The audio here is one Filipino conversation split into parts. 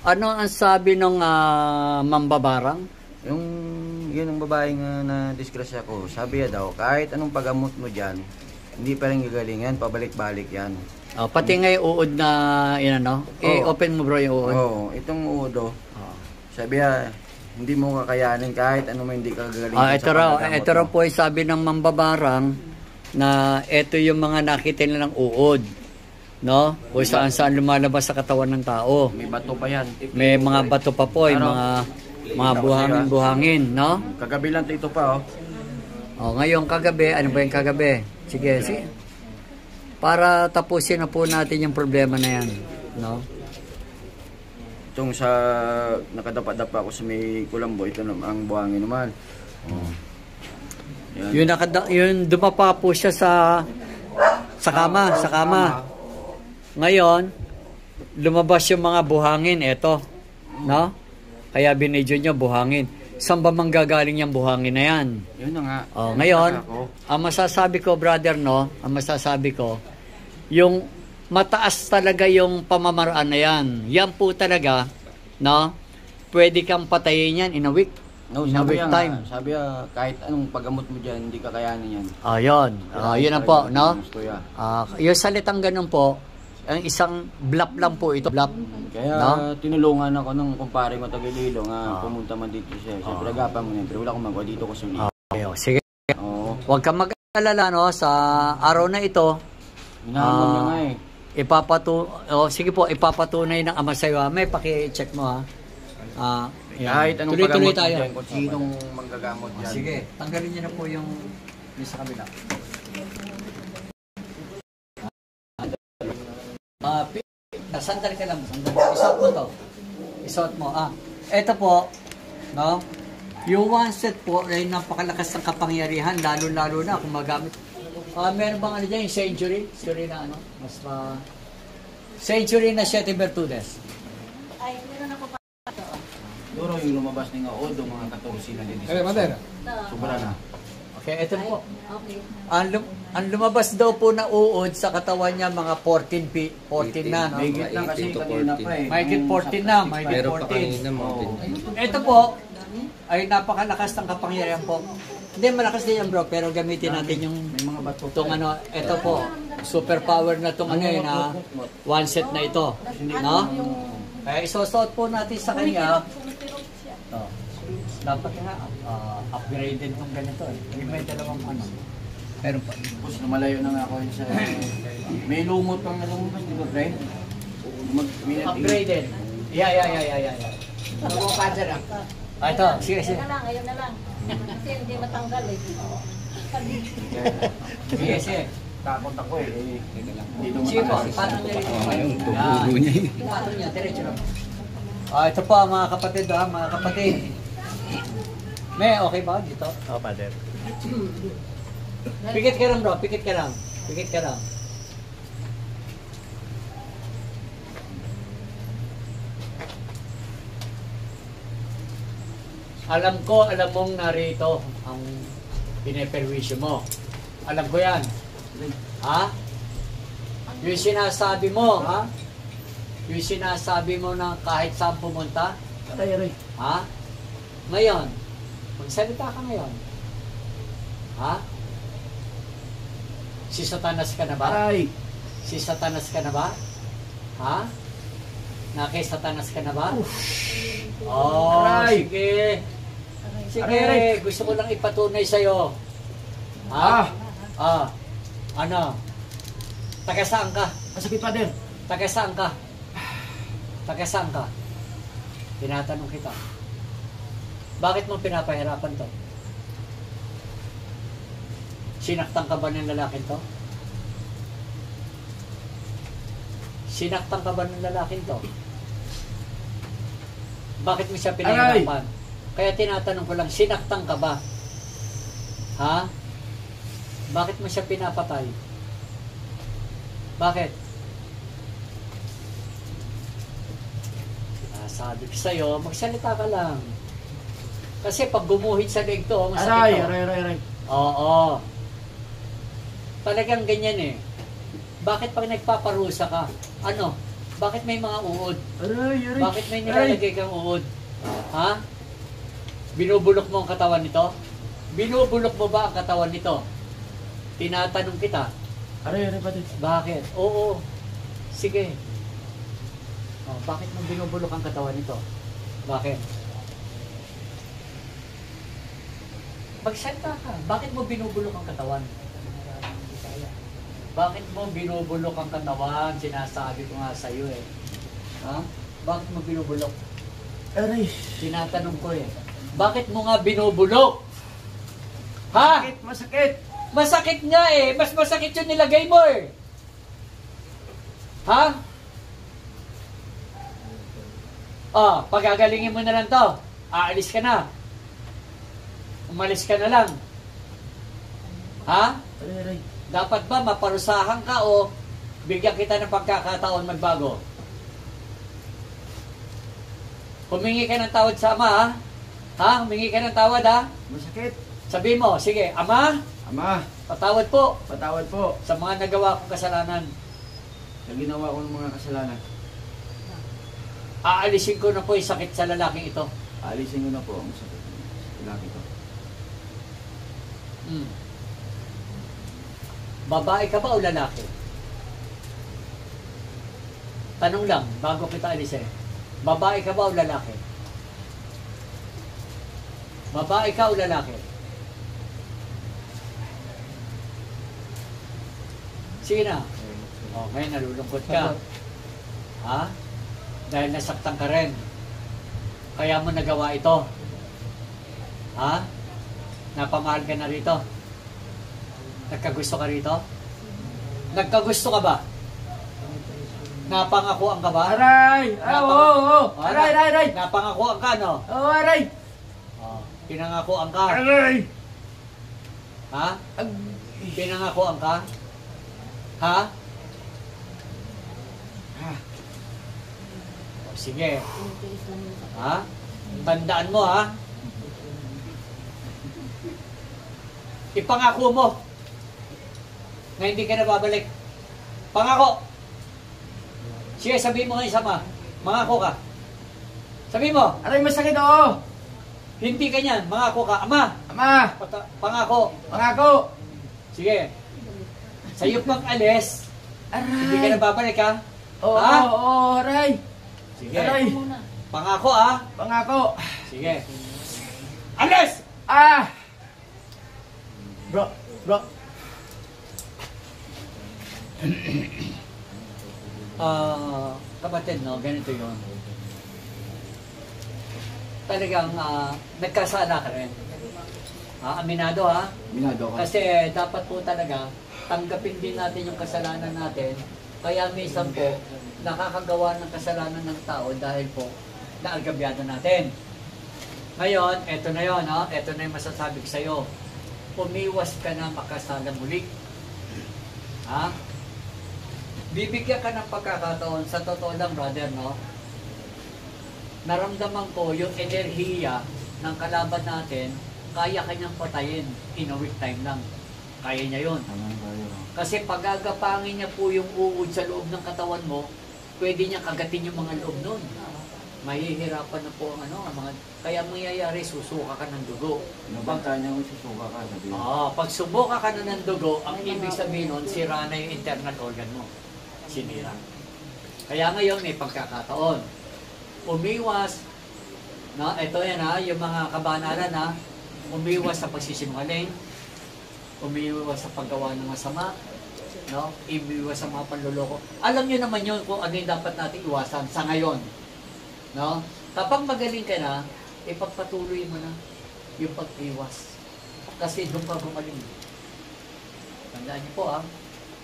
Ano ang sabi ng mambabarang? Yun ang babae nga na disgrasya ko. Sabi niya daw, kahit anong paggamot mo dyan, hindi pa rin gagaling yan, pabalik-balik yan. Pati nga yung uod na, yun ano? I-open mo bro yung uod. Oo, itong uod sabi niya, hindi mo kakayanin kahit ano mo hindi ka gagaling. Ito raw po ay sabi ng mambabarang na ito yung mga nakita nilang uod. No? Kung saan lumalabas sa katawan ng tao. May bato pa yan. May mga bato pa po, mga buhangin-buhangin, no? Kagabi lang ito pa, Ngayon kagabi, ano ba yung kagabi? Sige. Para tapusin na po natin yung problema na yan, no? Itong sa nakadapa-dapa ako sa may kulambo, ito ang buhangin naman. Yun dumapa po siya sa kama. Ngayon, lumabas yung mga buhangin, eto, no? Kaya binidyo nyo, buhangin. Saan ba manggagaling yung buhangin na yan? Yun na nga. Ngayon, ang masasabi ko, brother, no? Yung mataas talaga yung pamamaraan na yan. Yan po talaga, no? Pwede kang patayin yan in a week. No, in a week time. Sabi kahit anong paggamot mo dyan, hindi kakayanin yan. Yun na po, no? Yung salitang ganun po, ang isang blap lang po ito, blap. Kaya tinulungan ako ng kumpare mo Tagililo nga pumunta man dito siya. Siyempre agapan mo na, pero wala akong magawa dito ko sa Sige. Huwag kang mag-alala, no? Sa araw na ito, hinahamon niya nga sige po, ipapatunay ng ama sa'yo. May paki-check mo, ha? Kahit anong tuloy-tuloy paggamot tayo. dyan, kung sinong manggagamot dyan. Sige, tanggalin niyo na po yung sa kabila. Sandal ka lang. Isuot mo to. Isuot mo. Ito po, no? Yung one set po ay napakalakas ng kapangyarihan, lalo-lalo na kung magamit. Meron bang ano dyan, yung century? Century na ano? Century na 7 virtudes. Ay, meron ako pa. Duro yung lumabas ng odo, mga 14 na din. Sobra na. Okay, ito po. Okay. Ang lumabas daw po na uod sa katawan niya mga 14 na, no? May gitna kasi kanina pa Mahigit 14 na, mahigit 14. Ito po, ay napakalakas ng kapangyarihan po. Hindi, malakas din yan bro, pero gamitin natin yung itong ano, ito po, super power na itong ano yun, one set na ito. No? Kaya isosot po natin sa kanya. Dapat nga, upgraded ng ganito eh. May dalawang ano. Pero pa. Tapos lumalayo na nga ako yun sa... May lumot pang nalumabas, di ba, Fred? Upgraded. Yeah. Ano mo, Father, Ito, sige. Ayun na lang. Kasi hindi matanggal eh. Sige. takot ako eh. Dito Sige po, patong niya rin. Ayun, tubugo niya. Patong niya, diretso lang. Ito po mga kapatid, mga kapatid. May, okay ba dito? Oo, Father. Pikit ka lang bro, pikit ka lang. Alam mong narito ang pineperwisyo mo. Alam ko yan. Ha? Yung sinasabi mo, ha? Yung sinasabi mo na kahit saan pumunta? Ha? Ngayon, magsalita ka ngayon. Ha? Si Satanas ka na ba? Si Satanas ka na ba? Ha? Kay Satanas ka na ba? Sige. Sige, gusto ko lang ipatunay sa'yo. Ha? Ano? Taga saan ka? Masakit pa din. Taga saan ka? Tinatanong kita. Bakit mo pinapahirapan to? Sinaktan ka ba ng lalaking to? Bakit mo siya pinahirapan? Kaya tinatanong ko lang, sinaktan ka ba? Ha? Bakit mo siya pinapatay? Bakit? Sabi ko sa'yo, magsalita ka lang. Kasi pag gumuhit sa leg to, masakit to. Aray. Oo. Talagang ganyan eh. Bakit pag nagpaparusa ka, ano? Bakit may mga uod? Aray, aray. Bakit may nilalagay kang uod? Ha? Binubulok mo ang katawan nito? Binubulok mo ba ang katawan nito? Tinatanong kita. Aray, aray, pati. Bakit? Oo. Sige. Oh, bakit mo binubulok ang katawan nito? Bakit? Magsalita ka. Bakit mo binubulok ang katawan? Bakit mo binubulok ang katawan? Sinasabi ko nga sa'yo eh. Ha? Bakit mo binubulok? Aray. Tinatanong ko eh. Bakit mo nga binubulok? Ha? Masakit, masakit. Masakit nga eh. Mas masakit yung nilagay mo eh. Ha? Oh, pagagalingin mo na lang to. Aalis ka na. Umalis ka na lang. Ha? Aray, aray. Dapat ba maparusahan ka o bigyan kita ng pagkakataon magbago? Humingi ka ng tawad sa ama, ha? Ha? Humingi ka ng tawad, ha? Masakit. Sabi mo, sige, Ama, Ama, patawad po patawad po sa mga nagawa kong kasalanan. sa ginawa ko ng mga kasalanan. Aalisin ko na po yung sakit sa lalaking ito. Alisin ko na po ang sakit ng lalaki ko. Hmm. Babae ka ba o lalaki? Tanong lang, bago kita alisin. Babae ka ba o lalaki? Babae ka o lalaki? Sige na. Okay, nalulungkot ka. Ha? Dahil nasaktan ka rin. Kaya mo nagawa ito. Ha? Napamahal ka na rito. Nagkagusto ka rito? Nagkagusto ka ba? Napangakuan ka ba? Aray! Oo! Aray, aray, aray! Napangakuan ka, no? Oo, aray! Oh, pinangakuan ka. Aray! Ha? Pinangakuan ka? Ha? O, sige. Ha? Tandaan mo, ha? Ipangako mo na hindi ka na babalik. Pangako. Sige, sabihin mo nga isa ma. Mangako ka. Sabihin mo, Aray, masakit, oo! hindi ka niyan. Mangako ka. Ama, Ama! pangako. Pangako! Sige. Sa iyo pag alis, hindi ka Aray! na babalik, ha? Oo, Ha? oo, aray! Sige. Aray! Pangako, ha? Pangako! Sige. Alis! Ah! Bro, bro. Kapatid, no, ganito yun. Talagang nagkasala ka rin. Aminado, ha? Minado ka. Kasi dapat po talaga tanggapin din natin yung kasalanan natin. Kaya minsan po, nakakagawa ng kasalanan ng tao dahil po naagabyado natin. Ngayon, eto na yun, ha? Eto na yung masasabi ko sa'yo. Umiwas ka na makasala muli. Ha? Bibigyan ka ng pagkakataon. Sa totoo lang, brother, no? Naramdaman ko yung enerhiya ng kalaban natin, kaya kanyang patayin in a week time lang. Kaya niya yun. Kasi pagagapangin niya po yung uod sa loob ng katawan mo, pwede niya kagatin yung mga loob nun. Mahihirapan na po ang ang mga, kaya mangyayari, susuka ka ng dugo. Nabangka niya kung susuka ka, sabi niya. Pag sumuka ka na ng dugo, ang ibig sabihin nun, sira na yung internal organ mo. Sinira. Kaya ngayon, may pagkakataon. Umiwas, no? Ito yan, ha, yung mga kabanalan, ha, umiwas sa pagsisinungaling, umiwas sa paggawa ng masama, no? Umiwas sa mga panluloko. Alam niyo naman yun kung ano yung dapat natin iwasan sa ngayon. No? Kapag magaling ka na, ipagpatuloy mo na yung pag-iwas. Kasi doon ka gumaling. Tandaan niyo po, ha?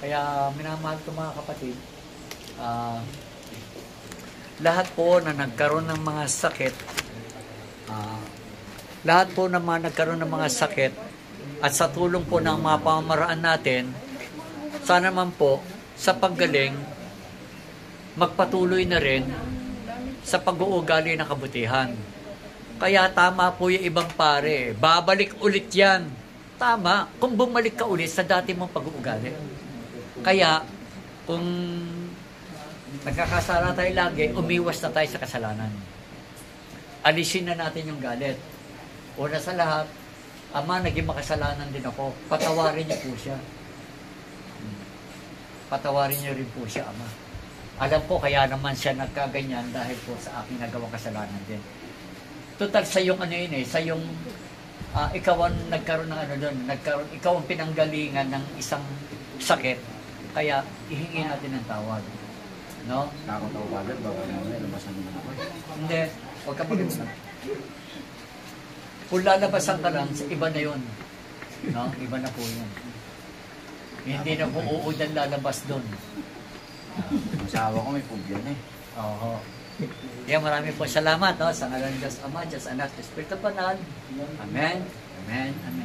Kaya minamahal ko mga kapatid, lahat po na nagkaroon ng mga sakit, lahat po na nagkaroon ng mga sakit, at sa tulong po ng mga pamamaraan natin, sana man po, sa paggaling, magpatuloy na rin sa pag-uugali ng kabutihan. Kaya tama po yung ibang pare, babalik ulit yan. Tama, kung bumalik ka ulit sa dati mong pag-uugali. Kaya, kung nagkakasala tayo lagi, umiwas na tayo sa kasalanan. Alisin na natin yung galit. Una sa lahat, Ama, naging makasalanan din ako. Patawarin niyo po siya. Patawarin niyo rin po siya, Ama. Alam ko, kaya naman siya nagkaganyan dahil po sa aking nagawang kasalanan din. Total, sa yung ano yun eh, sa yung ikaw ang nagkaroon ng ano doon, ikaw ang pinanggalingan ng isang sakit, kaya ihingi natin ng tawad. No? Takot ako bagad, baka naman lumasan mo ako. Hindi, huwag ka mag-usap. Kung lalabasan ka lang, iba na yun. No? Iba na po yun. Hindi na po uudan lalabas doon. Masawa ko may phobia na eh. Oo. Kaya marami po salamat, no? Sa ngalan ng Diyos Ama, Diyos Anak, Espiritu Banal. Amen. Amen. Amen.